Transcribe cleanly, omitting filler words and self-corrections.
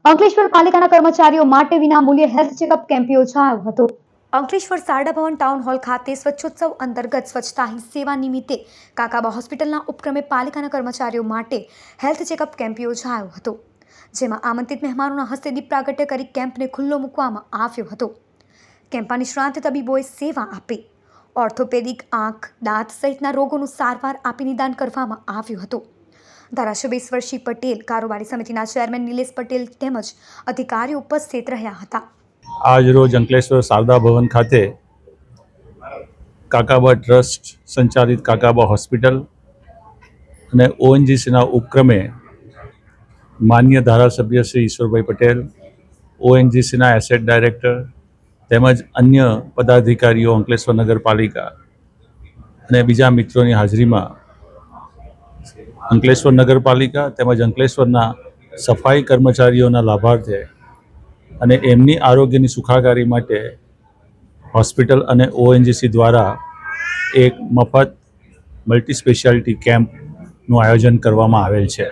અંકલેશ્વર પાલિકાના કર્મચારીઓ માટે વિનામૂલ્યે હેલ્થ ચેકઅપ કેમ્પ યોજાયો હતો। અંકલેશ્વર શારદા ભવન ટાઉન હોલ ખાતે સ્વચ્છોત્સવ અંતર્ગત સ્વચ્છતા હી સેવા નિમિત્તે કાકાબા હોસ્પિટલના ઉપક્રમે પાલિકાના કર્મચારીઓ માટે હેલ્થ ચેકઅપ કેમ્પ યોજાયો હતો, જેમાં આમંત્રિત મહેમાનોના હસ્તે દીપ પ્રાગટ્ય કરી કેમ્પને ખુલ્લો મૂકવામાં આવ્યો હતો। કેમ્પમાં નિષ્ણાંત તબીબોએ સેવા આપી ઓર્થોપેડિક, આંખ, દાંત સહિતના રોગોનું સારવાર આપી નિદાન કરવામાં આવ્યું હતું। ધારાસભ્ય ઈશ્વરસિંહ પટેલ, કારોબારી સમિતિના ચેરમેન નિલેશ પટેલ તેમજ અધિકારીઓ ઉપસ્થિત રહ્યા હતા। આજ રોજ અંકલેશ્વર શારદા ભવન ખાતે કાકાબા ટ્રસ્ટ સંચાલિત કાકાબા હોસ્પિટલ અને ઓએનજીસીના ઉપક્રમે માન્ય ધારાસભ્ય શ્રી ઈશ્વરભાઈ પટેલ, ઓએનજીસીના એસેટ ડાયરેક્ટર તેમજ અન્ય પદાધિકારીઓ અંકલેશ્વર નગરપાલિકા અને બીજા મિત્રોની હાજરીમાં અંકલેશ્વર નગરપાલિકા તેમજ અંકલેશ્વરના સફાઈ કર્મચારીઓના લાભાર્થે અને એમની આરોગ્યની સુખાકારી માટે હોસ્પિટલ અને ઓએનજીસી દ્વારા એક મફત મલ્ટી સ્પેશિયાલિટી કેમ્પનું આયોજન કરવામાં આવેલ છે।